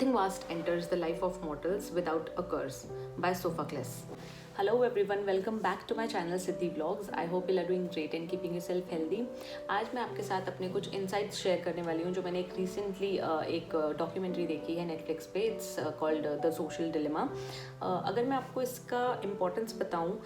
Nothing vast enters the life of mortals without a curse by Sophocles. Hello everyone, welcome back to my channel Siddhi Vlogs. I hope you are doing great and keeping yourself healthy. आज मैं आपके साथ अपने कुछ insights share करने वाली हूँ जो मैंने एक recently एक डॉक्यूमेंट्री देखी है Netflix पे. It's called The Social Dilemma. अगर मैं आपको इसका इम्पोर्टेंस बताऊँ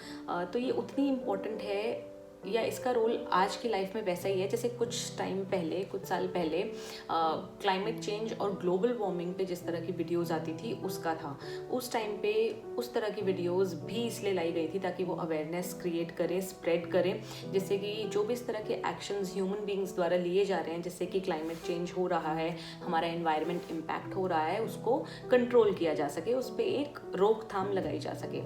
तो ये उतनी इम्पोर्टेंट है या इसका रोल आज की लाइफ में वैसा ही है जैसे कुछ साल पहले क्लाइमेट चेंज और ग्लोबल वार्मिंग पे जिस तरह की वीडियोस आती थी उसका था. उस टाइम पे उस तरह की वीडियोस भी इसलिए लाई गई थी ताकि वो अवेयरनेस क्रिएट करे, स्प्रेड करे, जिससे कि जो भी इस तरह के एक्शंस ह्यूमन बींग्स द्वारा लिए जा रहे हैं जिससे कि क्लाइमेट चेंज हो रहा है, हमारा एनवायरनमेंट इम्पैक्ट हो रहा है, उसको कंट्रोल किया जा सके, उस पर एक रोकथाम लगाई जा सके.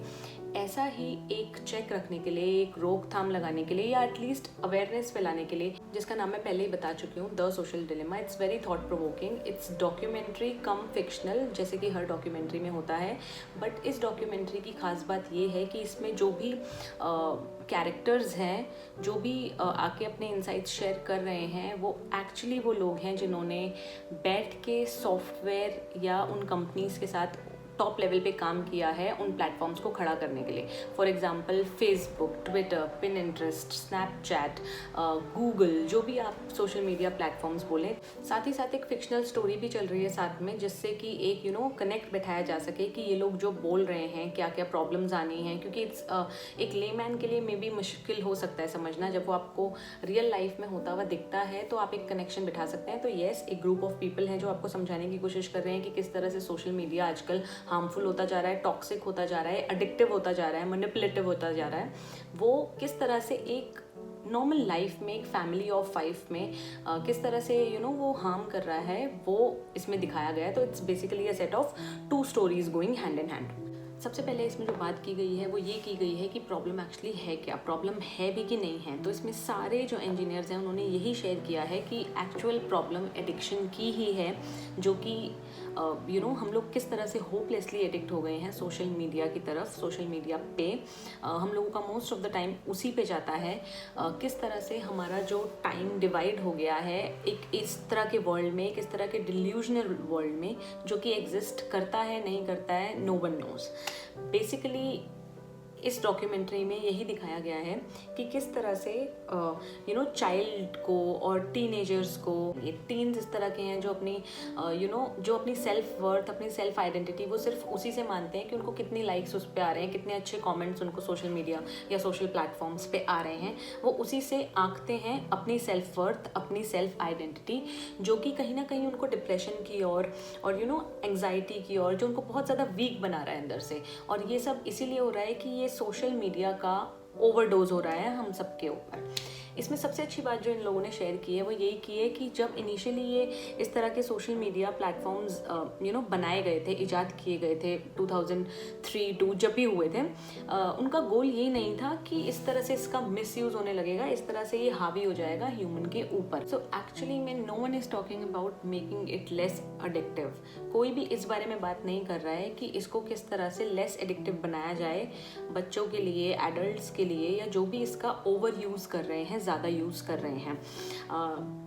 ऐसा ही एक चेक रखने के लिए, एक रोकथाम लगाने के लिए या एटलीस्ट अवेयरनेस फैलाने के लिए, जिसका नाम मैं पहले ही बता चुकी हूँ, the social dilemma. It's very thought provoking. It's documentary come fictional, जैसे कि हर डॉक्यूमेंट्री में होता है. बट इस डॉक्यूमेंट्री की खास बात ये है कि इसमें जो भी कैरेक्टर्स हैं, जो भी आके अपने इंसाइट्स शेयर कर रहे हैं, वो एक्चुअली वो लोग हैं जिन्होंने बैठ के सॉफ्टवेयर या उन कंपनीज़ के साथ टॉप लेवल पे काम किया है उन प्लेटफॉर्म्स को खड़ा करने के लिए. For example Facebook, Twitter, Pinterest, Snapchat, Google, जो भी आप सोशल मीडिया प्लेटफॉर्म्स बोलें. साथ ही साथ एक फिक्शनल स्टोरी भी चल रही है साथ में, जिससे कि एक कनेक्ट बैठाया जा सके कि ये लोग जो बोल रहे हैं क्या क्या प्रॉब्लम्स आनी हैं, क्योंकि एक लेमैन के लिए मे बी मुश्किल हो सकता है समझना. जब वो आपको रियल लाइफ में होता हुआ दिखता है तो आप एक कनेक्शन बिठा सकते हैं. तो येस, एक ग्रुप ऑफ पीपल हैं जो आपको समझाने की कोशिश कर रहे हैं कि किस तरह से सोशल मीडिया आजकल हार्मफुल होता जा रहा है, टॉक्सिक होता जा रहा है, एडिक्टिव होता जा रहा है, मैनिपुलेटिव होता जा रहा है. वो किस तरह से एक नॉर्मल लाइफ में, एक फैमिली ऑफ 5 में किस तरह से वो हार्म कर रहा है, वो इसमें दिखाया गया है. तो it's basically a set of 2 stories going hand in hand. सबसे पहले इसमें जो बात की गई है वो ये की गई है कि प्रॉब्लम एक्चुअली है क्या, प्रॉब्लम है भी कि नहीं है. तो इसमें सारे जो इंजीनियर्स हैं उन्होंने यही शेयर किया है कि एक्चुअल प्रॉब्लम एडिक्शन की ही है, जो कि हम लोग किस तरह से होपलेसली एडिक्ट हो गए हैं सोशल मीडिया की तरफ. सोशल मीडिया पे हम लोगों का मोस्ट ऑफ द टाइम उसी पे जाता है. किस तरह से हमारा जो टाइम डिवाइड हो गया है एक इस तरह के वर्ल्ड में, एक इस तरह के डिल्यूजनल वर्ल्ड में जो कि एग्जिस्ट करता है, नहीं करता है, नो वन नोज. बेसिकली इस डॉक्यूमेंट्री में यही दिखाया गया है कि किस तरह से चाइल्ड को और टीनेजर्स को, ये टीन्स इस तरह के हैं जो अपनी जो अपनी सेल्फ वर्थ, अपनी सेल्फ आइडेंटिटी वो सिर्फ उसी से मानते हैं कि उनको कितनी लाइक्स उस पर आ रहे हैं, कितने अच्छे कमेंट्स उनको सोशल मीडिया या सोशल प्लेटफॉर्म्स पे आ रहे हैं. वो उसी से आंकते हैं अपनी सेल्फ वर्थ, अपनी सेल्फ आइडेंटिटी, जो कि कहीं ना कहीं उनको डिप्रेशन की और एंग्जाइटी की और जो उनको बहुत ज़्यादा वीक बना रहा है अंदर से. और ये सब इसीलिए हो रहा है कि ये सोशल मीडिया का ओवरडोज हो रहा है हम सबके ऊपर. इसमें सबसे अच्छी बात जो इन लोगों ने शेयर की है वो यही की है कि जब इनिशियली ये इस तरह के सोशल मीडिया प्लेटफॉर्म्स बनाए गए थे, इजाद किए गए थे 2003-2 जब भी हुए थे, उनका गोल यही नहीं था कि इस तरह से इसका मिसयूज होने लगेगा, इस तरह से ये हावी हो जाएगा ह्यूमन के ऊपर. सो एक्चुअली में no one is talking about making it less addictive. कोई भी इस बारे में बात नहीं कर रहा है कि इसको किस तरह से लेस एडिक्टिव बनाया जाए बच्चों के लिए, एडल्ट्स के लिए, या जो भी इसका ओवर यूज़ कर रहे हैं, ज़्यादा यूज़ कर रहे हैं.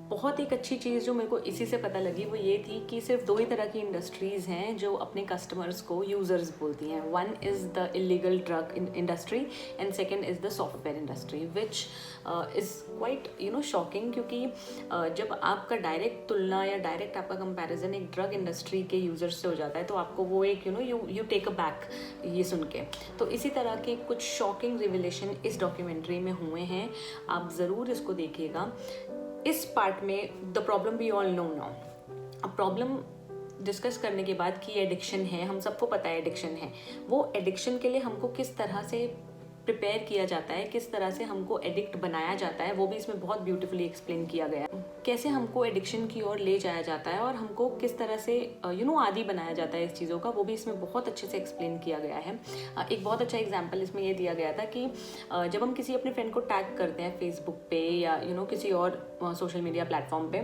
बहुत एक अच्छी चीज़ जो मेरे को इसी से पता लगी वो ये थी कि सिर्फ 2 ही तरह की इंडस्ट्रीज़ हैं जो अपने कस्टमर्स को यूज़र्स बोलती हैं. One is the illegal drug industry and second is the software industry, which is quite shocking, क्योंकि जब आपका डायरेक्ट तुलना या डायरेक्ट आपका कंपैरिजन एक ड्रग इंडस्ट्री के यूज़र्स से हो जाता है तो आपको वो एक यू टेक अ बैक ये सुन के. तो इसी तरह के कुछ शॉकिंग रिविलेशन इस डॉक्यूमेंट्री में हुए हैं. आप ज़रूर इसको देखिएगा. इस पार्ट में the problem we all know now. अब प्रॉब्लम डिस्कस करने के बाद कि एडिक्शन है, हम सबको पता है एडिक्शन है. वो एडिक्शन के लिए हमको किस तरह से प्रिपेयर किया जाता है, किस तरह से हमको एडिक्ट बनाया जाता है, वो भी इसमें बहुत ब्यूटीफुली एक्सप्लेन किया गया है. कैसे हमको एडिक्शन की ओर ले जाया जाता है और हमको किस तरह से आदी बनाया जाता है इस चीज़ों का, वो भी इसमें बहुत अच्छे से एक्सप्लेन किया गया है. एक बहुत अच्छा एग्जांपल इसमें ये दिया गया था कि जब हम किसी अपने फ्रेंड को टैग करते हैं फेसबुक पे या किसी और सोशल मीडिया प्लेटफॉर्म पे,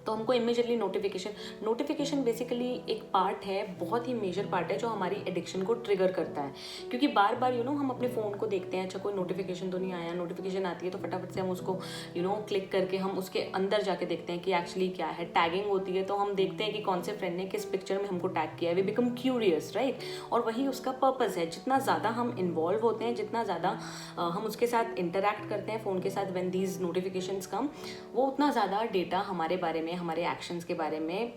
तो हमको इमीडिएटली नोटिफिकेशन बेसिकली एक पार्ट है, बहुत ही मेजर पार्ट है जो हमारी एडिक्शन को ट्रिगर करता है। क्योंकि बार बार हम अपने फ़ोन को देखते हैं, अच्छा कोई नोटिफिकेशन तो नहीं आया, नोटिफिकेशन आती है तो फटाफट से हम उसको क्लिक करके हम उसके अंदर जाके देखते हैं कि एक्चुअली क्या है। टैगिंग होती है तो हम देखते हैं कि कौन से फ्रेंड ने किस पिक्चर में हमको टैग किया है, वी बिकम क्यूरियस, राइट। और वही उसका पर्पज़ है। जितना ज़्यादा हम इन्वॉल्व होते हैं, जितना ज़्यादा हम उसके साथ इंटरैक्ट करते हैं फ़ोन के साथ, व्हेन दीज नोटिफिकेशंस कम, वो उतना ज़्यादा डेटा हमारे बारे में, हमारे एक्शंस के बारे में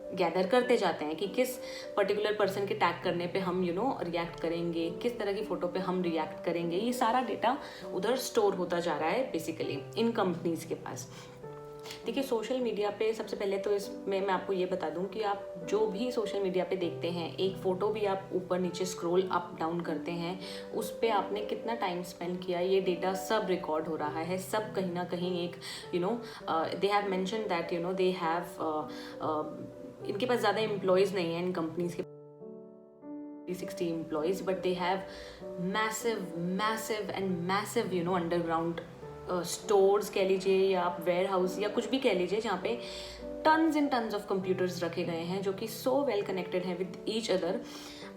गैदर करते जाते हैं कि किस पर्टिकुलर पर्सन के टैग करने पे हम रिएक्ट करेंगे, किस तरह की फ़ोटो पे हम रिएक्ट करेंगे। ये सारा डेटा उधर स्टोर होता जा रहा है बेसिकली इन कंपनीज़ के पास। देखिए, सोशल मीडिया पे सबसे पहले तो इसमें मैं आपको ये बता दूं कि आप जो भी सोशल मीडिया पे देखते हैं, एक फ़ोटो भी आप ऊपर नीचे स्क्रॉल अप डाउन करते हैं, उस पर आपने कितना टाइम स्पेंड किया, ये डेटा सब रिकॉर्ड हो रहा है। सब कहीं ना कहीं एक they have mention that they have इनके पास ज़्यादा एम्प्लॉयज़ नहीं है इन कंपनीज़ के 60 employees, but they have massive underground stores कह लीजिए, या आप वेयर हाउस या कुछ भी कह लीजिए, जहाँ पे tons and tons of computers रखे गए हैं जो कि सो वेल कनेक्टेड हैं विद ईच अदर।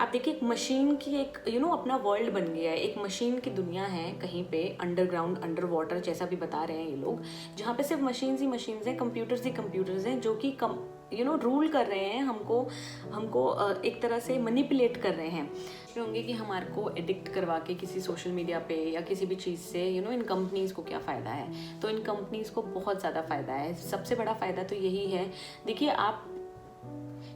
आप देखिए, एक मशीन की एक अपना वर्ल्ड बन गया है, एक मशीन की दुनिया है कहीं पे अंडरग्राउंड, अंडर वाटर, जैसा भी बता रहे हैं ये लोग, जहाँ पे सिर्फ मशीन्स ही मशीन्स हैं, कंप्यूटर्स ही कंप्यूटर्स हैं, जो कि रूल कर रहे हैं हमको एक तरह से मैनिपुलेट कर रहे हैं। होंगे कि हमारे को एडिक्ट करवा के किसी सोशल मीडिया पे या किसी भी चीज़ से इन कंपनीज़ को क्या फ़ायदा है। तो इन कंपनीज़ को बहुत ज़्यादा फ़ायदा है। सबसे बड़ा फ़ायदा तो यही है। देखिए, आप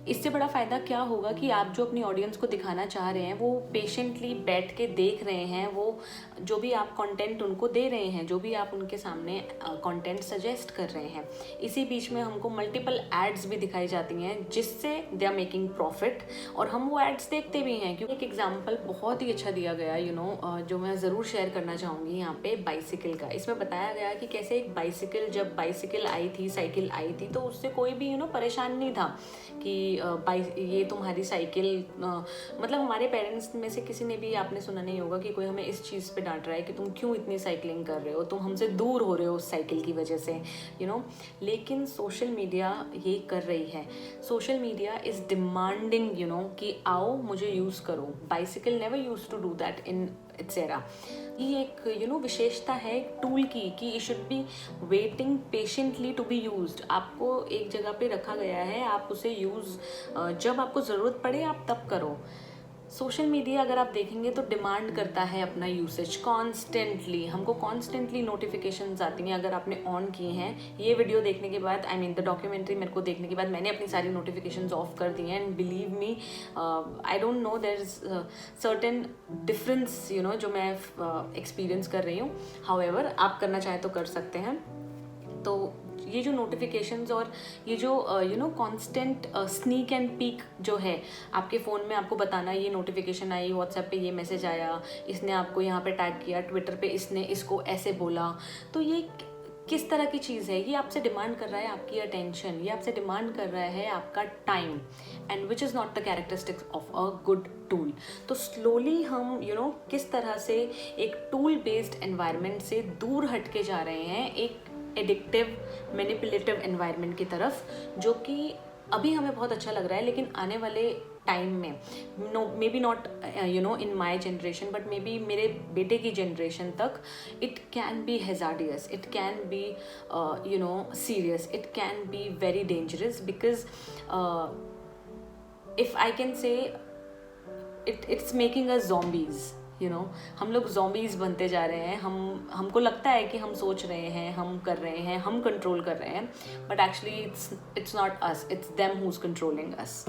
इससे बड़ा फ़ायदा क्या होगा कि आप जो अपनी ऑडियंस को दिखाना चाह रहे हैं वो पेशेंटली बैठ के देख रहे हैं, वो जो भी आप कंटेंट उनको दे रहे हैं, जो भी आप उनके सामने कंटेंट सजेस्ट कर रहे हैं, इसी बीच में हमको मल्टीपल एड्स भी दिखाई जाती हैं जिससे दे आर मेकिंग प्रॉफिट, और हम वो एड्स देखते भी हैं। क्योंकि एक एग्जाम्पल बहुत ही अच्छा दिया गया जो मैं ज़रूर शेयर करना चाहूँगी यहाँ पे, बाइसिकल का। इसमें बताया गया कि कैसे एक बाइसिकल, जब बाइसिकल आई थी, साइकिल आई थी, तो उससे कोई भी परेशान नहीं था कि ये तुम्हारी साइकिल, मतलब हमारे पेरेंट्स में से किसी ने भी, आपने सुना नहीं होगा कि कोई हमें इस चीज़ पे डांट रहा है कि तुम क्यों इतनी साइकिलिंग कर रहे हो, तुम हमसे दूर हो रहे हो उस साइकिल की वजह से, लेकिन सोशल मीडिया ये कर रही है। सोशल मीडिया इज़ डिमांडिंग कि आओ मुझे यूज़ करो। Bicycle never use to do that in its era. ये एक विशेषता है टूल की कि it should be waiting patiently to be used. आपको एक जगह पे रखा गया है, आप उसे यूज़ जब आपको ज़रूरत पड़े आप तब करो। सोशल मीडिया अगर आप देखेंगे तो डिमांड करता है अपना यूसेज कॉन्स्टेंटली। हमको कॉन्स्टेंटली नोटिफिकेशंस आती हैं अगर आपने ऑन किए हैं। ये वीडियो देखने के बाद, द डॉक्यूमेंट्री मेरे को देखने के बाद, मैंने अपनी सारी नोटिफिकेशंस ऑफ कर दी हैं। And believe me, I don't know, there is certain difference जो मैं एक्सपीरियंस कर रही हूँ। हाउएवर, आप करना चाहें तो कर सकते हैं। तो ये जो नोटिफिकेशंस और ये जो कांस्टेंट स्नीक एंड पीक जो है आपके फ़ोन में, आपको बताना ये नोटिफिकेशन आई, व्हाट्सएप पे ये मैसेज आया, इसने आपको यहाँ पे टैग किया, ट्विटर पे इसने इसको ऐसे बोला, तो ये किस तरह की चीज़ है? ये आपसे डिमांड कर रहा है आपकी अटेंशन, ये आपसे डिमांड कर रहा है आपका time, and which is not the characteristics of a good tool. तो स्लोली हम किस तरह से एक टूल बेस्ड एनवायरनमेंट से दूर हट के जा रहे हैं एक एडिक्टिव मैनिपुलेटिव एनवायरनमेंट की तरफ, जो कि अभी हमें बहुत अच्छा लग रहा है, लेकिन आने वाले टाइम में, may be not in my generation, but may be मेरे बेटे की जनरेशन तक, it can be hazardous, it can be serious, it can be very dangerous, because if I can say it's making us zombies. हम लोग zombies बनते जा रहे हैं। हमको लगता है कि हम सोच रहे हैं, हम कर रहे हैं, हम कंट्रोल कर रहे हैं, but actually it's not us, it's them who is controlling us.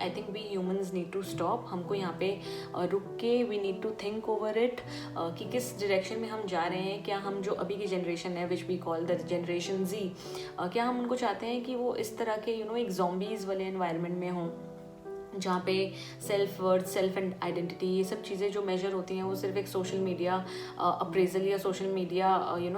I think we humans need to stop. हमको यहाँ पे रुक के we need to think over it कि किस डायरेक्शन में हम जा रहे हैं। क्या हम जो अभी की जनरेशन है, which we call the generation Z, क्या हम उनको चाहते हैं कि वो इस तरह के एक ज़ॉम्बीज़ वाले एनवायरनमेंट में हों, जहाँ पे self worth, self and identity, ये सब चीज़ें जो मेजर होती हैं वो सिर्फ एक सोशल मीडिया अप्रेजल या सोशल मीडिया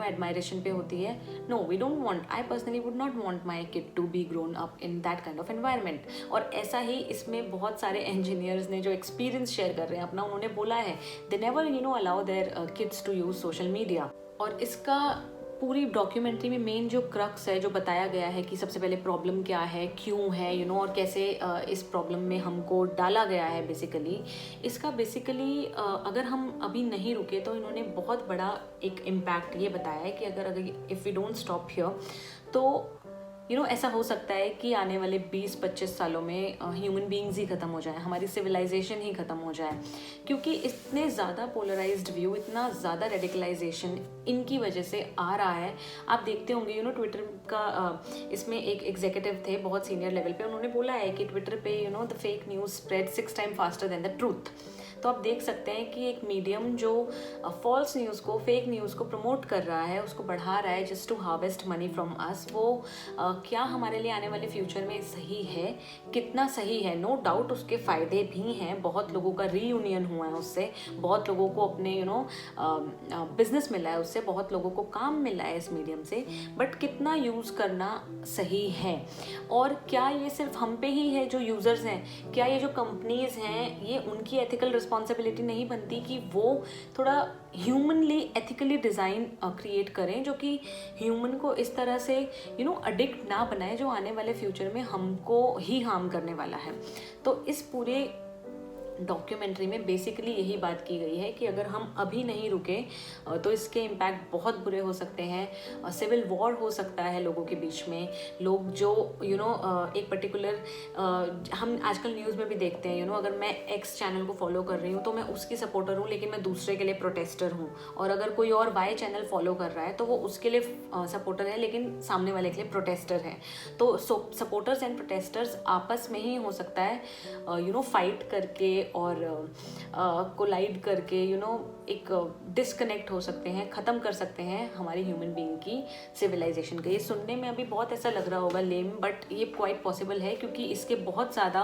एडमायरेशन पे होती है। No, we don't want, I personally would not want my kid to be grown up in that kind of environment. और ऐसा ही इसमें बहुत सारे इंजीनियर्स ने जो एक्सपीरियंस शेयर कर रहे हैं अपना, उन्होंने बोला है they never allow their kids to use social media. और इसका पूरी डॉक्यूमेंट्री में मेन जो क्रक्स है, जो बताया गया है कि सबसे पहले प्रॉब्लम क्या है, क्यों है, और कैसे इस प्रॉब्लम में हमको डाला गया है बेसिकली, इसका बेसिकली अगर हम अभी नहीं रुके तो इन्होंने बहुत बड़ा एक इम्पैक्ट ये बताया है कि अगर if we don't stop here तो ऐसा हो सकता है कि आने वाले 20-25 सालों में ह्यूमन बीइंग्स ही ख़त्म हो जाए, हमारी सिविलाइजेशन ही ख़त्म हो जाए, क्योंकि इतने ज़्यादा पोलराइज्ड व्यू, इतना ज़्यादा रेडिकलाइजेशन इनकी वजह से आ रहा है। आप देखते होंगे ट्विटर का इसमें एक एग्जीक्यूटिव थे बहुत सीनियर लेवल पे, उन्होंने बोला है कि ट्विटर पे the fake news spread 6 time faster than the truth. तो आप देख सकते हैं कि एक मीडियम जो फॉल्स न्यूज़ को, फेक न्यूज़ को प्रमोट कर रहा है, उसको बढ़ा रहा है just to harvest money from us, वो क्या हमारे लिए आने वाले फ्यूचर में सही है, कितना सही है। नो डाउट उसके फ़ायदे भी हैं, बहुत लोगों का रीयूनियन हुआ है उससे, बहुत लोगों को अपने बिजनेस मिला है उससे, बहुत लोगों को काम मिला है इस मीडियम से, बट कितना यूज़ करना सही है, और क्या ये सिर्फ हम पे ही है जो यूज़र्स हैं, क्या ये जो कंपनीज़ हैं ये उनकी एथिकल रिस्पॉन्सिबिलिटी नहीं बनती कि वो थोड़ा ह्यूमनली एथिकली डिज़ाइन क्रिएट करें जो कि ह्यूमन को इस तरह से अडिक्ट ना बनाए, जो आने वाले फ्यूचर में हमको ही हार्म करने वाला है। तो इस पूरे डॉक्यूमेंट्री में बेसिकली यही बात की गई है कि अगर हम अभी नहीं रुके तो इसके इम्पैक्ट बहुत बुरे हो सकते हैं, सिविल वॉर हो सकता है लोगों के बीच में। लोग जो एक पर्टिकुलर हम आजकल न्यूज़ में भी देखते हैं, अगर मैं एक्स चैनल को फॉलो कर रही हूँ तो मैं उसकी सपोर्टर हूँ, लेकिन मैं दूसरे के लिए प्रोटेस्टर हूँ, और अगर कोई और वाई चैनल फॉलो कर रहा है तो वो उसके लिए सपोर्टर है लेकिन सामने वाले के लिए प्रोटेस्टर है। तो सपोर्टर्स एंड प्रोटेस्टर्स आपस में ही हो सकता है फाइट करके और कोलाइड करके एक डिस्कनेक्ट हो सकते हैं, ख़त्म कर सकते हैं हमारी ह्यूमन बीइंग की सिविलाइजेशन का। ये सुनने में अभी बहुत ऐसा लग रहा होगा लेम, बट ये क्वाइट पॉसिबल है, क्योंकि इसके बहुत ज़्यादा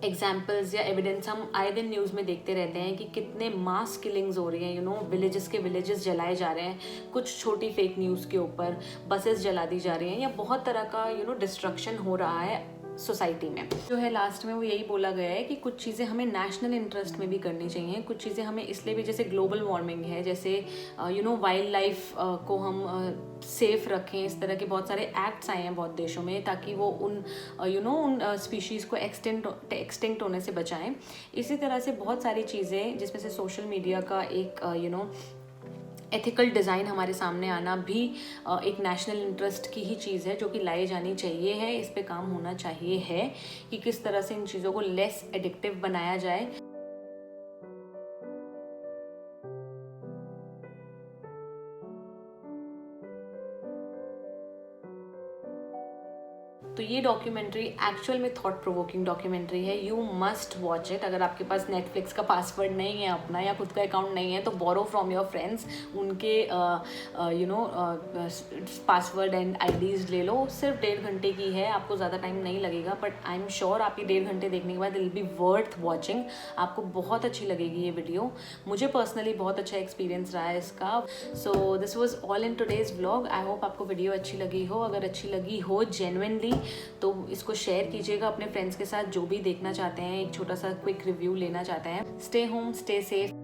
एग्जाम्पल्स या एविडेंस हम आए दिन न्यूज़ में देखते रहते हैं कि कितने मास किलिंग्स हो रही हैं, विलेजेस के विलेजेस जलाए जा रहे हैं, कुछ छोटी फेक न्यूज़ के ऊपर बसेस जला दी जा रही हैं, या बहुत तरह का डिस्ट्रक्शन हो रहा है सोसाइटी में। जो है लास्ट में वो यही बोला गया है कि कुछ चीज़ें हमें नेशनल इंटरेस्ट में भी करनी चाहिए, कुछ चीज़ें हमें इसलिए भी, जैसे ग्लोबल वार्मिंग है, जैसे वाइल्ड लाइफ को हम सेफ रखें, इस तरह के बहुत सारे एक्ट्स आए हैं बहुत देशों में ताकि वो उन उन स्पीशीज़ को एक्सटिंक्ट होने से बचाएं। इसी तरह से बहुत सारी चीज़ें जिसमें से सोशल मीडिया का एक एथिकल डिज़ाइन हमारे सामने आना भी एक नेशनल इंटरेस्ट की ही चीज़ है जो कि लाई जानी चाहिए है। इस पे काम होना चाहिए है कि किस तरह से इन चीज़ों को लेस एडिक्टिव बनाया जाए। तो ये डॉक्यूमेंट्री एक्चुअल में थॉट प्रोवोकिंग डॉक्यूमेंट्री है, यू मस्ट वॉच इट। अगर आपके पास नेटफ्लिक्स का पासवर्ड नहीं है अपना, या खुद का अकाउंट नहीं है, तो बोरो फ्रॉम योर फ्रेंड्स, उनके पासवर्ड एंड आईडीज़ ले लो। सिर्फ 1.5 घंटे की है, आपको ज़्यादा टाइम नहीं लगेगा, बट आई एम श्योर आप ये 1.5 घंटे देखने के बाद विल बी वर्थ वॉचिंग। आपको बहुत अच्छी लगेगी ये वीडियो। मुझे पर्सनली बहुत अच्छा एक्सपीरियंस रहा है इसका। So this was all in today's vlog. I hope आपको वीडियो अच्छी लगी हो। अगर अच्छी लगी हो जेन्युइनली तो इसको शेयर कीजिएगा अपने फ्रेंड्स के साथ जो भी देखना चाहते हैं, एक छोटा सा क्विक रिव्यू लेना चाहते हैं। Stay home, stay safe.